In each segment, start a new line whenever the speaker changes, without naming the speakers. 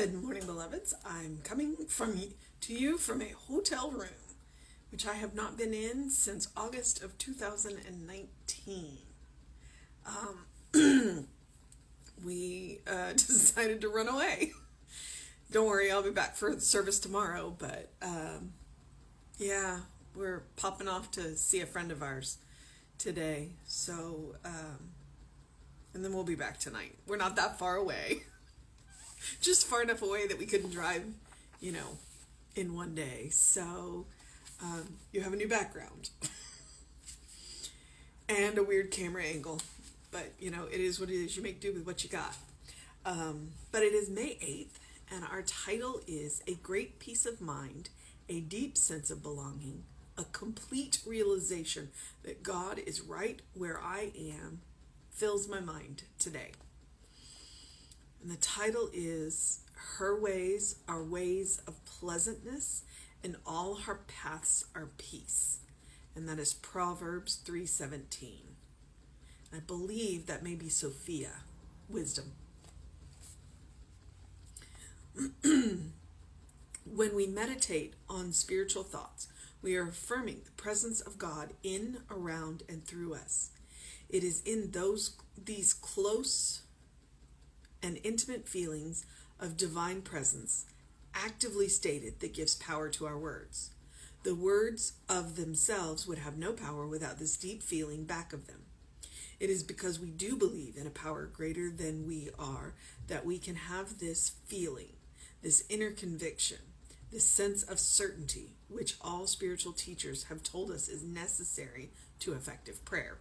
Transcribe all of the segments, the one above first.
Good morning, beloveds. I'm coming to you from a hotel room, which I have not been in since August of 2019. We decided to run away. Don't worry, I'll be back for the service tomorrow, but yeah, we're popping off to see a friend of ours today. So, and then we'll be back tonight. We're not that far away. Just far enough away that we couldn't drive, in one day. So, you have a new background and a weird camera angle, but it is what it is. You make do with what you got. But it is May 8th, and our title is A Great Peace of Mind, a Deep Sense of Belonging, a Complete Realization that God is right where I am, fills my mind today. And the title is Her Ways Are Ways of Pleasantness, and All Her Paths Are Peace. And that is Proverbs 3:17. I believe that may be Sophia, wisdom. When we meditate on spiritual thoughts, we are affirming the presence of God in, around, and through us. It is in these close and intimate feelings of divine presence, actively stated, that gives power to our words. The words of themselves would have no power without this deep feeling back of them. It is because we do believe in a power greater than we are that we can have this feeling, this inner conviction, this sense of certainty, which all spiritual teachers have told us is necessary to effective prayer.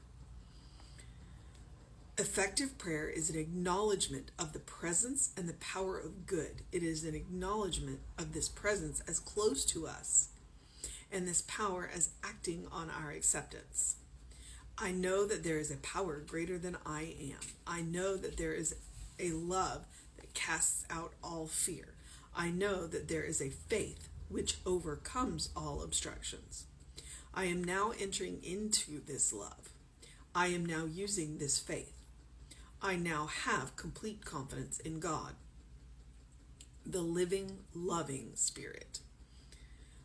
Effective prayer is an acknowledgement of the presence and the power of good. It is an acknowledgement of this presence as close to us and this power as acting on our acceptance. I know that there is a power greater than I am. I know that there is a love that casts out all fear. I know that there is a faith which overcomes all obstructions. I am now entering into this love. I am now using this faith. I now have complete confidence in God, the living, loving Spirit.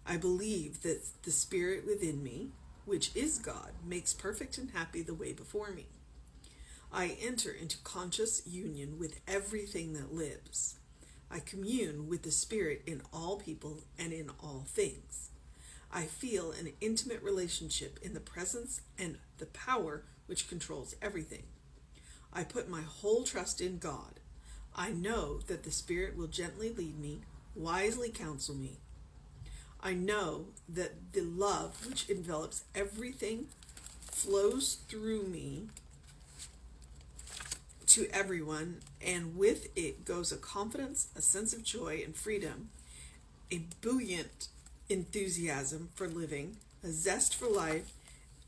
I believe that the Spirit within me, which is God, makes perfect and happy the way before me. I enter into conscious union with everything that lives. I commune with the Spirit in all people and in all things. I feel an intimate relationship in the presence and the power which controls everything. I put my whole trust in God. I know that the Spirit will gently lead me, wisely counsel me. I know that the love which envelops everything flows through me to everyone, and with it goes a confidence, a sense of joy and freedom, a buoyant enthusiasm for living, a zest for life,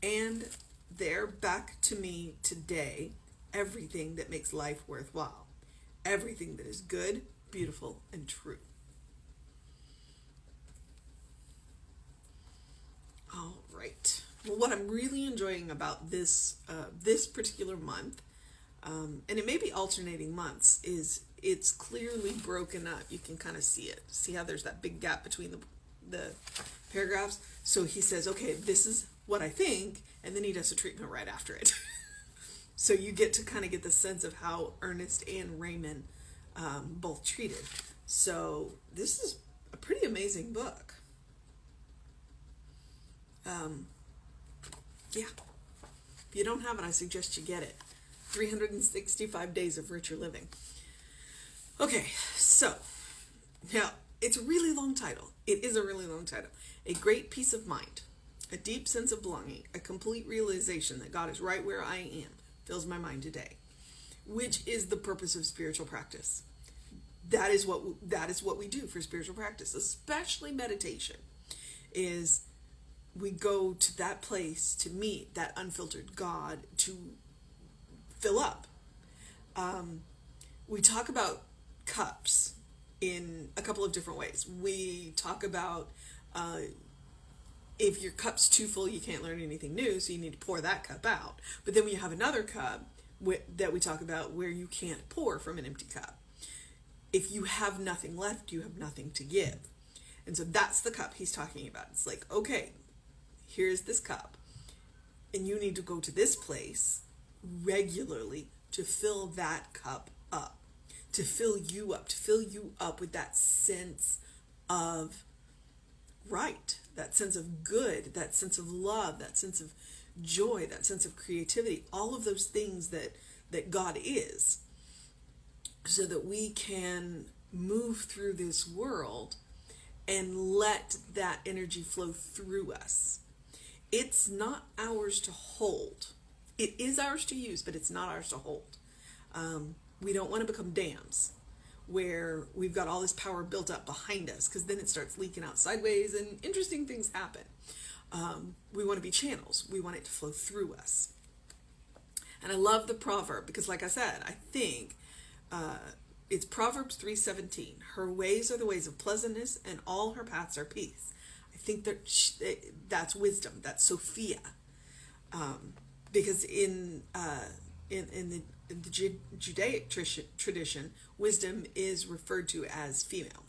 and there back to me today everything that makes life worthwhile, everything that is good, beautiful, and true. All right. Well, what I'm really enjoying about this particular month, and it may be alternating months, is it's clearly broken up. You can kind of see it. See how there's that big gap between the paragraphs? So he says, okay, this is what I think, and then he does a treatment right after it. So you get to kind of get the sense of how Ernest and Raymond both treated. So this is a pretty amazing book. Yeah. If you don't have it, I suggest you get it. 365 Days of Richer Living. Okay, so now it's a really long title. It is a really long title. A Great Peace of Mind, a Deep Sense of Belonging, a Complete Realization that God is right where I am, fills my mind today, which is the purpose of spiritual practice. That is what we do for spiritual practice, especially meditation, is we go to that place to meet that unfiltered God, to fill up. We talk about cups in a couple of different ways. We talk about if your cup's too full, you can't learn anything new, so you need to pour that cup out. But then we have another cup that we talk about where you can't pour from an empty cup. if you have nothing left, you have nothing to give. And so that's the cup he's talking about. It's like, okay, here's this cup, and you need to go to this place regularly to fill that cup up, to fill you up with that sense of right, that sense of good, that sense of love, that sense of joy, that sense of creativity, all of those things that God is, so that we can move through this world and let that energy flow through us. It's not ours to hold. It is ours to use, but it's not ours to hold. We don't want to become dams where we've got all this power built up behind us, because then it starts leaking out sideways and interesting things happen. We want to be channels. We want it to flow through us. And I love the proverb because, like I said, I think it's Proverbs 3:17. Her ways are the ways of pleasantness, and all her paths are peace. I think that's wisdom. That's Sophia. Because in the Judaic tradition, wisdom is referred to as female.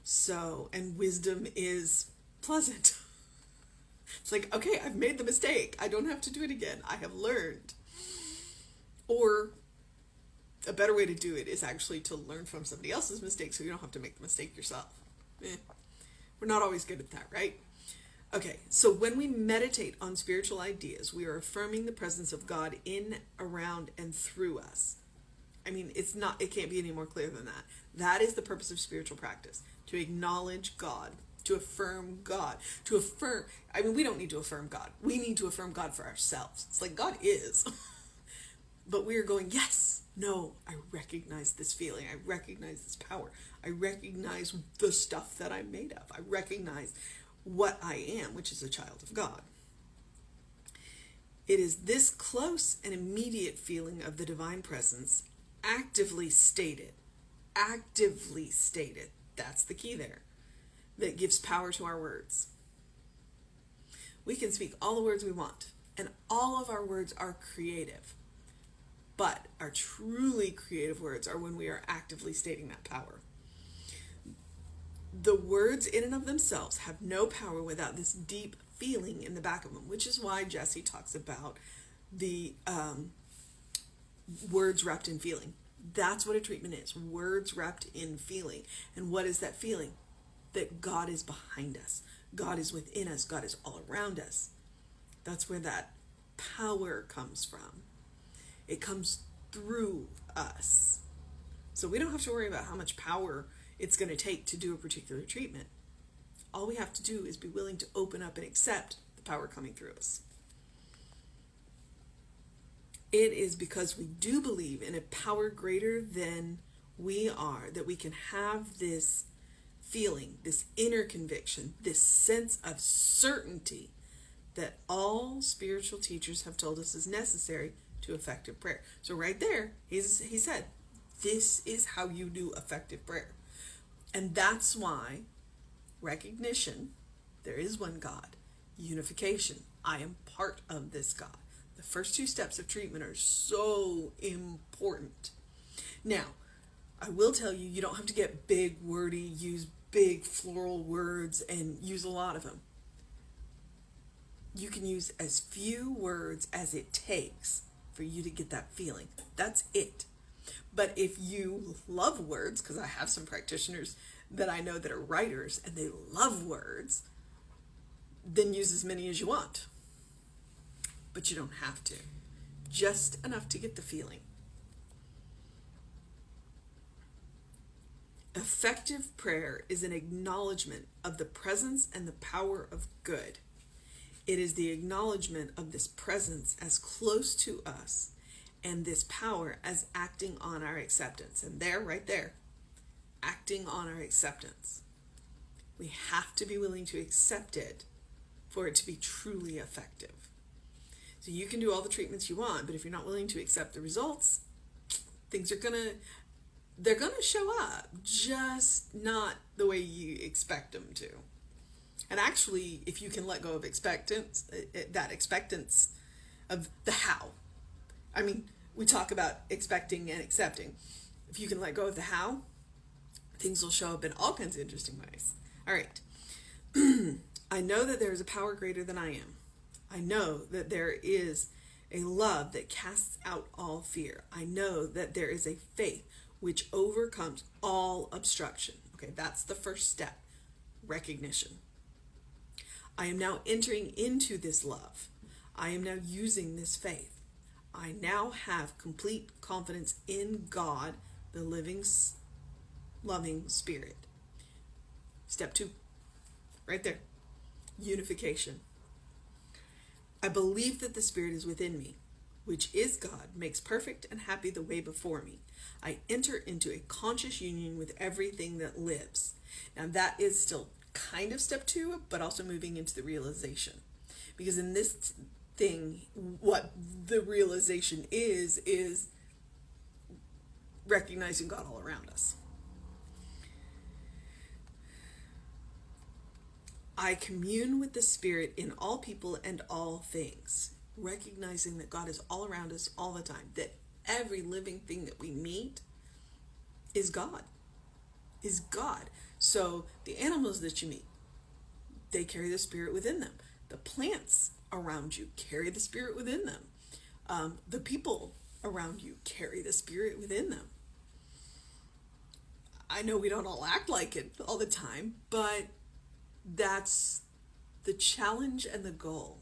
So, and wisdom is pleasant. It's like, okay, I've made the mistake. I don't have to do it again. I have learned. Or a better way to do it is actually to learn from somebody else's mistake so you don't have to make the mistake yourself. We're not always good at that, right? Okay, so when we meditate on spiritual ideas, we are affirming the presence of God in, around, and through us. I mean, it can't be any more clear than that. That is the purpose of spiritual practice, to acknowledge God, to affirm God, we don't need to affirm God. We need to affirm God for ourselves. It's like God is. But we are going, yes, no, I recognize this feeling. I recognize this power. I recognize the stuff that I'm made of. I recognize what I am, which is a child of God. It is this close and immediate feeling of the divine presence, actively stated, that's the key there, that gives power to our words. We can speak all the words we want, and all of our words are creative. But our truly creative words are when we are actively stating that power. The words in and of themselves have no power without this deep feeling in the back of them, which is why Jesse talks about the words wrapped in feeling. That's what a treatment is, words wrapped in feeling. And what is that feeling? That God is behind us. God is within us. God is all around us. That's where that power comes from. It comes through us. So we don't have to worry about how much power it's going to take to do a particular treatment. All we have to do is be willing to open up and accept the power coming through us. It is because we do believe in a power greater than we are that we can have this feeling, this inner conviction, this sense of certainty that all spiritual teachers have told us is necessary to effective prayer. So right there, he said, this is how you do effective prayer. And that's why recognition, there is one God, unification, I am part of this God. The first two steps of treatment are so important. Now, I will tell you, you don't have to get big, wordy, use big floral words and use a lot of them. You can use as few words as it takes for you to get that feeling. That's it. But if you love words, because I have some practitioners that I know that are writers and they love words, then use as many as you want. But you don't have to. Just enough to get the feeling. Effective prayer is an acknowledgement of the presence and the power of good. It is the acknowledgement of this presence as close to us and this power as acting on our acceptance. And there, right there, acting on our acceptance. We have to be willing to accept it for it to be truly effective. So you can do all the treatments you want, but if you're not willing to accept the results, things are they're gonna show up, just not the way you expect them to. And actually, if you can let go of that expectance of the how. I mean, we talk about expecting and accepting, If you can let go of the how, things will show up in all kinds of interesting ways. All right. I know that there is a power greater than I am. I know that there is a love that casts out all fear. I know that there is a faith which overcomes all obstruction. Okay, that's the first step. Recognition. I am now entering into this love. I am now using this faith. I now have complete confidence in God, the living, loving Spirit. Step 2, right there. Unification. I believe that the Spirit is within me, which is God, makes perfect and happy the way before me. I enter into a conscious union with everything that lives. Now that is still kind of step 2, but also moving into the realization. Because in this thing, what the realization is recognizing God all around us. I commune with the Spirit in all people and all things, recognizing that God is all around us all the time, that every living thing that we meet is God, So the animals that you meet, they carry the Spirit within them. The plants around you carry the Spirit within them. The people around you carry the Spirit within them. I know we don't all act like it all the time, but that's the challenge and the goal,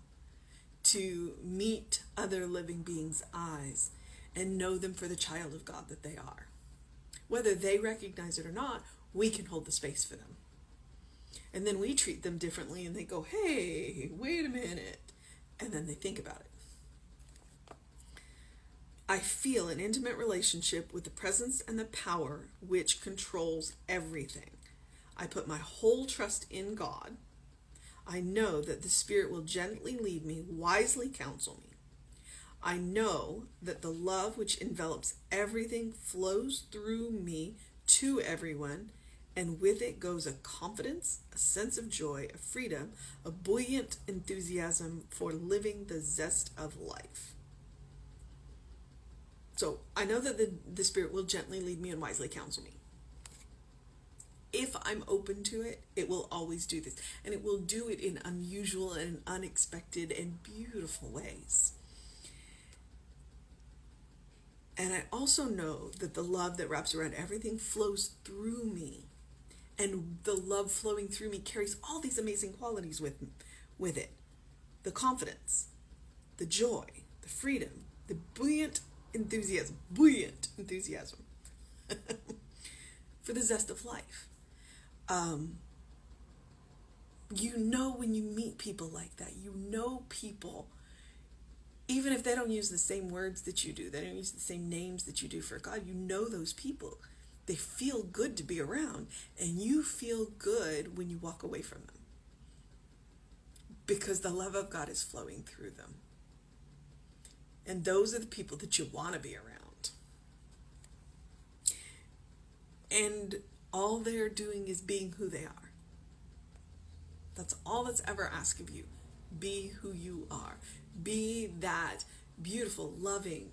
to meet other living beings' eyes and know them for the child of God that they are. Whether they recognize it or not, we can hold the space for them. And then we treat them differently and they go, hey, wait a minute. And then they think about it. I feel an intimate relationship with the presence and the power which controls everything. I put my whole trust in God. I know that the Spirit will gently lead me, wisely counsel me. I know that the love which envelops everything flows through me to everyone, and with it goes a confidence, a sense of joy, a freedom, a buoyant enthusiasm for living the zest of life. So I know that the Spirit will gently lead me and wisely counsel me. If I'm open to it, it will always do this. And it will do it in unusual and unexpected and beautiful ways. And I also know that the love that wraps around everything flows through me. And the love flowing through me carries all these amazing qualities with it. The confidence, the joy, the freedom, the buoyant enthusiasm for the zest of life. You know when you meet people like that, you know people, even if they don't use the same words that you do, they don't use the same names that you do for God, you know those people. They feel good to be around, and you feel good when you walk away from them, because the love of God is flowing through them. And those are the people that you want to be around. And all they're doing is being who they are. That's all that's ever asked of you. Be who you are. Be that beautiful, loving,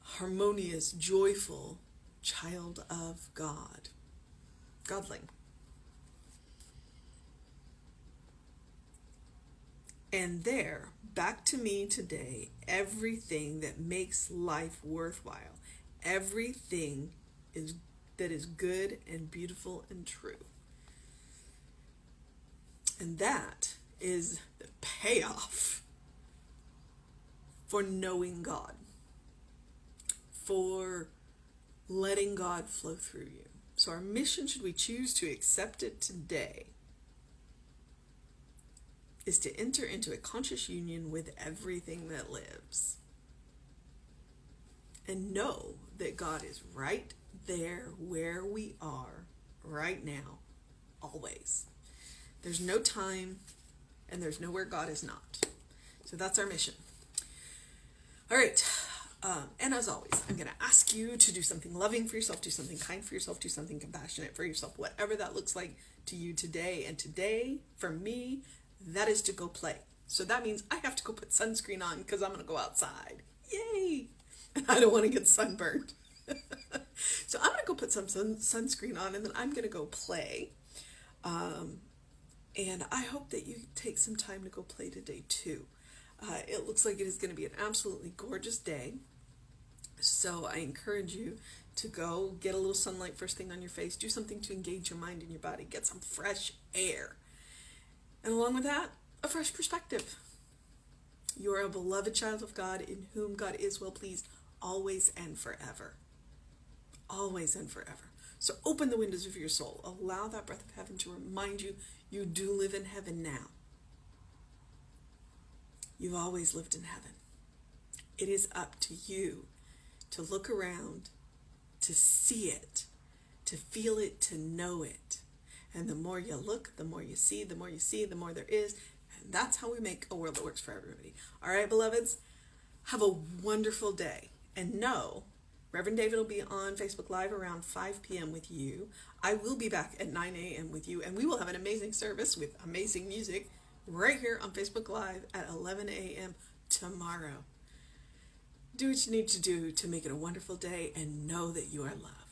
harmonious, joyful child of God. Godling. And there, back to me today, everything that makes life worthwhile, everything that is good and beautiful and true. And that is the payoff for knowing God, for letting God flow through you. So our mission, should we choose to accept it today, is to enter into a conscious union with everything that lives. And know that God is right there where we are right now, always. There's no time, and there's nowhere God is not. So that's our mission. All right. And as always, I'm going to ask you to do something loving for yourself, do something kind for yourself, do something compassionate for yourself, whatever that looks like to you today. And today, for me, that is to go play. So that means I have to go put sunscreen on because I'm going to go outside. Yay! And I don't want to get sunburned. go put some sunscreen on, and then I'm going to go play. And I hope that you take some time to go play today too. It looks like it is going to be an absolutely gorgeous day. So I encourage you to go get a little sunlight first thing on your face. Do something to engage your mind and your body. Get some fresh air. And along with that, a fresh perspective. You are a beloved child of God in whom God is well pleased always and forever. Always and forever. So open the windows of your soul. Allow that breath of heaven to remind you you do live in heaven now. You've always lived in heaven. It is up to you to look around, to see it, to feel it, to know it. And the more you look, the more you see, the more you see, the more there is. And that's how we make a world that works for everybody. All right, beloveds, have a wonderful day. And know, Reverend David will be on Facebook Live around 5 p.m. with you. I will be back at 9 a.m. with you. And we will have an amazing service with amazing music right here on Facebook Live at 11 a.m. tomorrow. Do what you need to do to make it a wonderful day and know that you are loved.